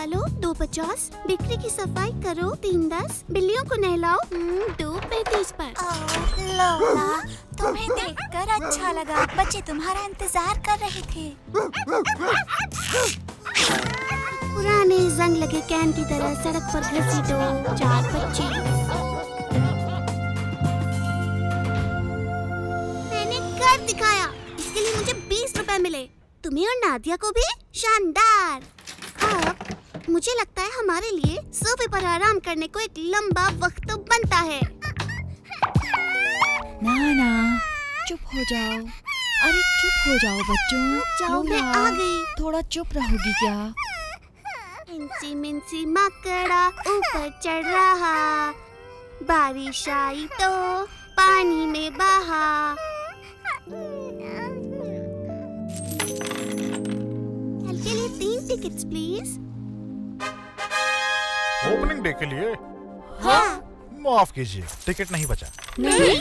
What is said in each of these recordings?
डालो 2.50, बिक्री की सफाई करो 3.10, बिल्लियों को नहलाओ 2.35 पर। लोला, तुम्हें देखकर अच्छा लगा। बच्चे तुम्हारा इंतजार कर रहे थे। पुराने जंग लगे कैन की तरह सड़क पर घसीटो 4.25। मैंने कर दिखाया, इसके लिए मुझे 20 रुपए मिले। तुम्हें और नादिया को भी शानदार। अब मुझे लगता है हमारे लिए सोफे पर आराम करने को एक लंबा वक्त तो बनता है। ना चुप हो जाओ। अरे चुप हो जाओ बच्चों। जाओ, मैं आ गई। थोड़ा चुप रहोगी क्या? इंची मिंची मकड़ा ऊपर चढ़ रहा, बारिश आई तो पानी में बहा। कल के लिए 3 टिकट्स प्लीज। ओपनिंग डे के लिए? हाँ। माफ कीजिए, टिकट नहीं बचा। नहीं।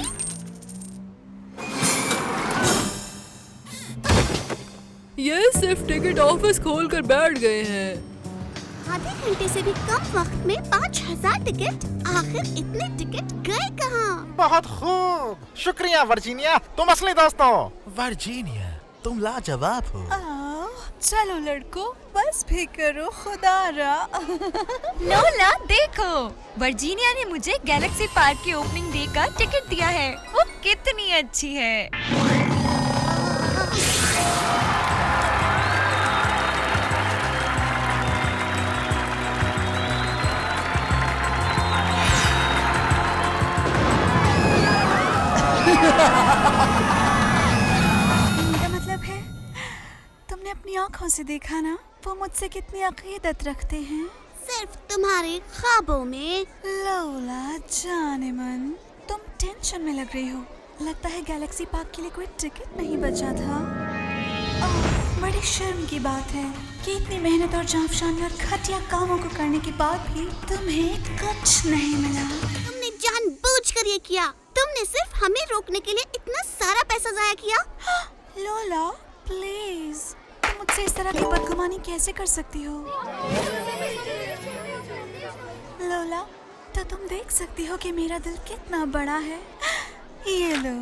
ये सिर्फ टिकट ऑफिस खोल कर बैठ गए हैं। आधे घंटे से भी कम वक्त में 5000 टिकट। आखिर इतने टिकट गए कहाँ? बहुत खूब, शुक्रिया वर्जीनिया, तुम असली दोस्तों। वर्जीनिया, तुम लाजवाब हो। चलो लड़कों, बस भी करो, खुदारा। लोला देखो, वर्जीनिया ने मुझे गैलेक्सी पार्क की ओपनिंग डे का टिकट दिया है। वो कितनी अच्छी है। मेरा मतलब है, तुमने अपनी आँखों से देखा ना, वो मुझसे कितनी अकीदत रखते हैं। सिर्फ तुम्हारे ख्वाबों में। लोला जाने मन, तुम टेंशन में लग रही हो। लगता है गैलेक्सी पार्क के लिए कोई टिकट नहीं बचा था। बड़ी शर्म की बात है कि इतनी मेहनत और जांफशानी और घटिया कामों को करने के बाद भी तुम्हें कुछ नहीं मिला। तुमने जानबूझकर ये किया। तुमने सिर्फ हमें रोकने के लिए इतना सारा पैसा जाया किया। लोला प्लीज, तुम मुझसे इस तरह की बदगुमानी कैसे कर सकती हो? लोला, तो तुम देख सकती हो कि मेरा दिल कितना बड़ा है। ये लो,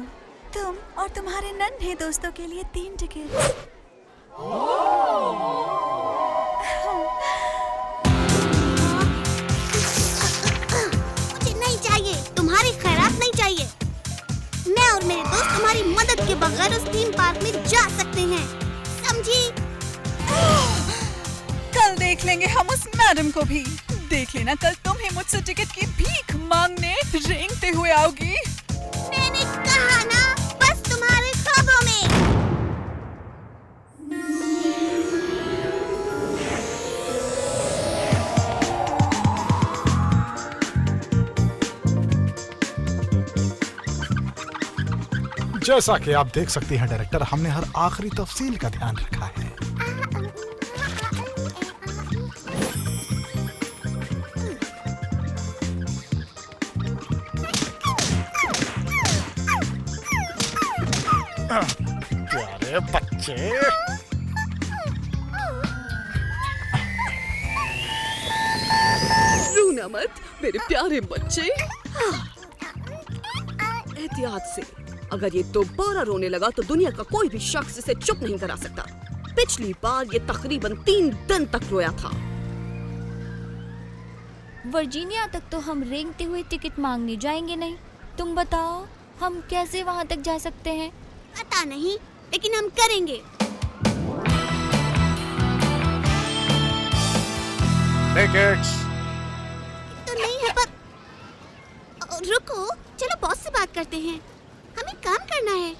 तुम और तुम्हारे नन्हे दोस्तों के लिए 3 टिकट। मुझे नहीं चाहिए, तुम्हारी खैरात नहीं चाहिए। मैं और मेरे दोस्त तुम्हारी मदद के बगैर उस थीम पार्क में जा सकते हैं, समझी? कल देख लेंगे हम उस मैडम को भी। देख लेना, कल तुम्हें मुझसे टिकट की भीख मांगने रेंगते हुए आओगी। मैंने कहा ना, बस तुम्हारे ख्वाबों में। जैसा कि आप देख सकती हैं डायरेक्टर, हमने हर आखिरी तफसील का ध्यान रखा है। प्यारे बच्चे, रोना मत मेरे प्यारे बच्चे। एहतियात से, अगर ये दोबारा रोने लगा तो दुनिया का कोई भी शख्स इसे चुप नहीं करा सकता। पिछली बार ये तकरीबन 3 दिन तक रोया था। वर्जीनिया तक तो हम रेंगते हुए टिकट मांगने जाएंगे नहीं। तुम बताओ, हम कैसे वहाँ तक जा सकते हैं? पता नहीं, लेकिन हम करेंगे। टिकट्स तो नहीं है पर रुको, चलो बॉस से बात करते हैं। हमें काम करना है।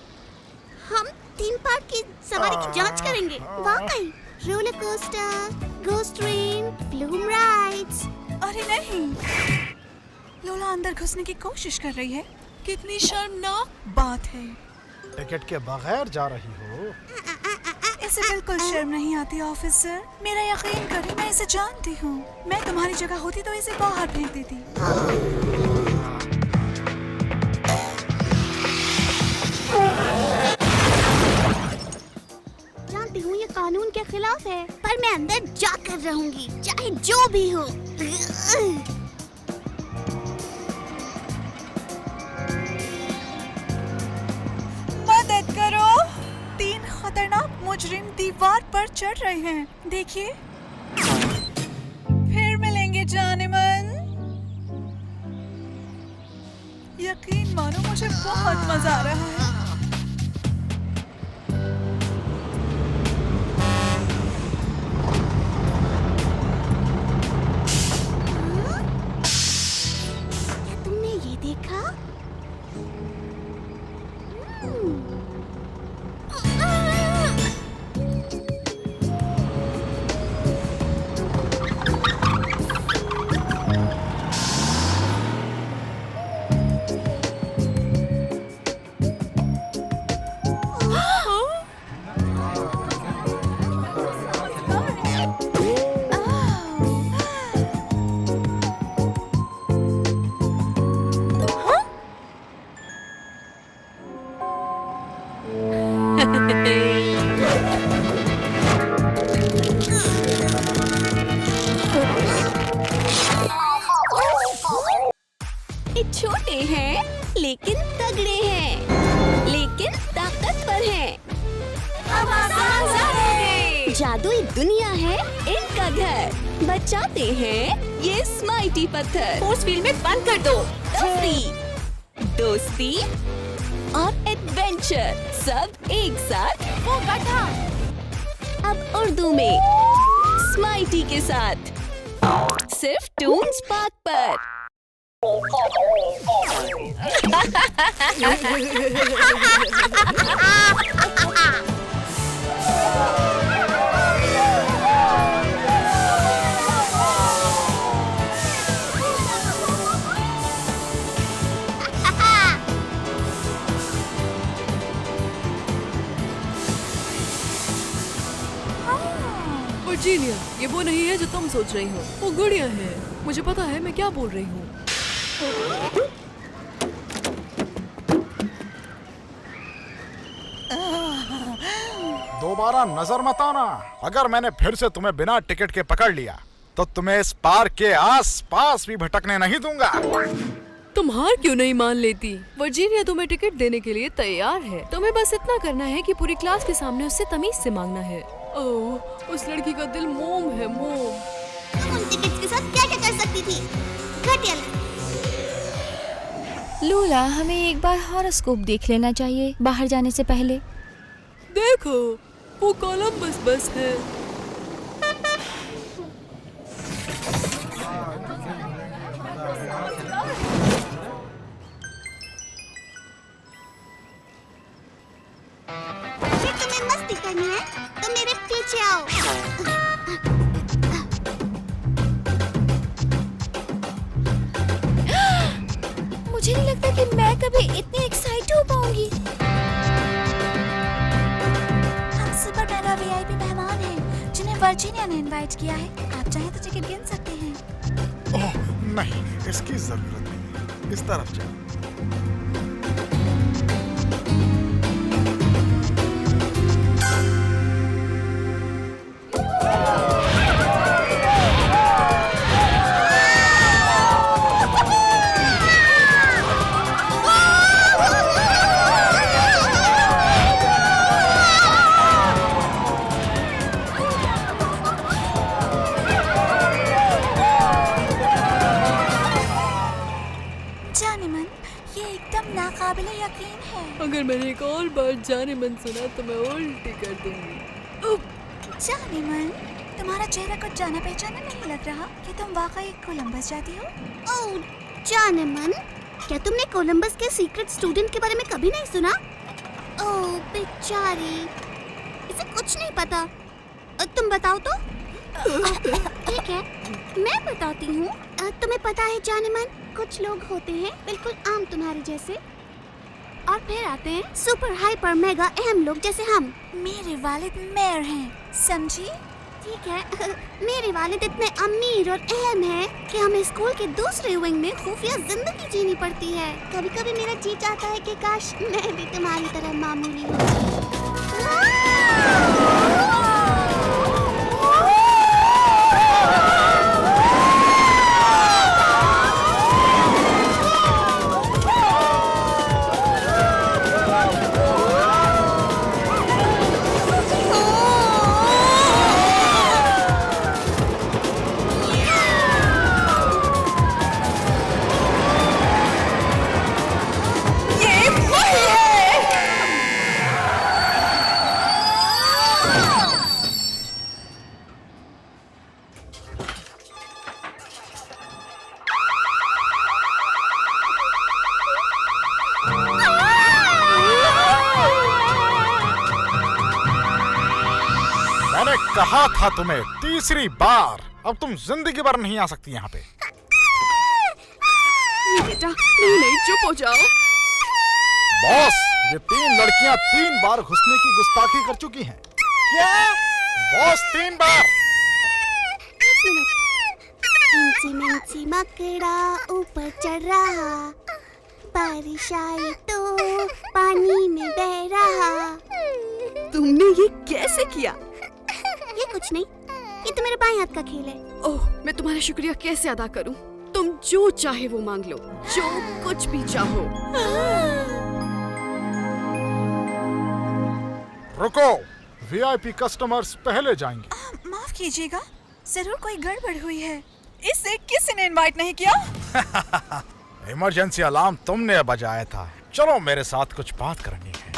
हम थीम पार्क की सवारी की जांच करेंगे। वाकई roller coaster, ghost train, Bloom rides. अरे नहीं, लोला अंदर घुसने की कोशिश कर रही है। कितनी शर्मनाक बात है। टिकट के बगैर जा रही हो? इसे बिल्कुल शर्म नहीं आती ऑफिसर। मेरा यकीन करें, मैं इसे जानती हूँ। मैं तुम्हारी जगह होती तो इसे बाहर फेंक देती। जानती हूँ ये कानून के मेरे खिलाफ है, पर मैं अंदर जाकर रहूंगी, चाहे जो भी हो। मदद करो, 3 खतरनाक मुजरिम दीवार पर चढ़ रहे हैं। देखिए, फिर मिलेंगे जानेमन। यकीन मानो मुझे बहुत मजा आ रहा है। क्या तुमने ये देखा? ये छोटे हैं लेकिन तगड़े हैं, लेकिन ताकतवर हैं। अब आसान ज़िंदगी। जादुई दुनिया है इनका घर। बचाते हैं ये स्माइटी पत्थर। फोर्स फील्ड में बंद कर दो। तफरी, दोस्ती और एडवेंचर सब एक साथ। वो बैठा। अब उर्दू में स्माइटी के साथ, सिर्फ टून्स पार्क पर। वर्जीनिया, ये वो नहीं है जो तुम सोच रही हो। वो गुड़िया है। मुझे पता है मैं क्या बोल रही हूँ। दोबारा नजर मत आना। अगर मैंने फिर से तुम्हें बिना टिकट के पकड़ लिया तो तुम्हें इस पार्क के आस-पास भी भटकने नहीं दूंगा। तुम हार क्यों नहीं मान लेती? वर्जीनिया तुम्हें टिकट देने के लिए तैयार है। तुम्हें बस इतना करना है कि पूरी क्लास के सामने उससे तमीज से मांगना है। ओह, उस लड़की का दिल मोम है, मोम। तुम उन टिकट्स के साथ क्या क्या कर सकती थी? घटिया लड़की। लूला, हमें एक बार हॉरोस्कोप देख लेना चाहिए बाहर जाने से पहले। देखो, वो कोलंबस बस है। अगर तुम्हें मस्ती करनी है तो मेरे पीछे आओ। मुझे नहीं लगता कि मैं कभी इतनी एक्साइट हो पाऊंगी। हम सुपर मेगा वीआईपी मेहमान हैं जिन्हें वर्जीनिया ने इनवाइट किया है। आप चाहें तो टिकट गिन सकते हैं। ओह नहीं, इसकी जरूरत नहीं। इस तरफ जाओ। जानेमन, ये एकदम नाकाबिले यकीन है। अगर मैंने एक और बार जाने मन सुना तो मैं उल्टी कर दूंगी। जानेमन, तुम्हारा चेहरा कुछ जाना पहचाना नहीं लग रहा कि तुम वाकई कोलंबस जाती हो। ओह जानेमन, क्या तुमने कोलंबस के सीक्रेट स्टूडेंट के बारे में कभी नहीं सुना? ओह बेचारी, इसे कुछ नहीं पता। तुम बताओ तो। ठीक है, मैं बताती हूँ। तुम्हें पता है जानेमन, कुछ लोग होते हैं बिल्कुल आम तुम्हारे जैसे, और फिर आते हैं सुपर हाइपर मेगा अहम लोग जैसे हम। मेरे वालिद मेयर हैं, समझी? ठीक है, मेरे वालिद इतने अमीर और अहम हैं कि हमें स्कूल के दूसरे विंग में खुफिया जिंदगी जीनी पड़ती है। कभी कभी मेरा जी चाहता है कि काश मैं भी तुम्हारी तरह मामूली हूँ। मैंने कहा था तुम्हें तीसरी बार, अब तुम जिंदगी भर नहीं आ सकती यहाँ पे। बेटा नहीं, चुप हो जाओ। बॉस, ये 3 लड़कियां 3 बार घुसने की गुस्ताखी कर चुकी हैं। क्या? बॉस 3 बार। इंची मिंची मकड़ा ऊपर चढ़ रहा, बारिश आई तो पानी में बह रहा। तुमने ये कैसे किया? ये कुछ नहीं, ये तो मेरे बाएं हाथ का खेल है। ओह, मैं तुम्हारा शुक्रिया कैसे अदा करूं? तुम जो चाहे वो मांग लो, जो कुछ भी चाहो। रुको, वीआईपी कस्टमर्स पहले जाएंगे। माफ कीजिएगा, जरूर कोई गड़बड़ हुई है। इसे किसी ने इनवाइट नहीं किया। इमरजेंसी अलार्म तुमने बजाया था। चलो मेरे साथ कुछ बात करनी है।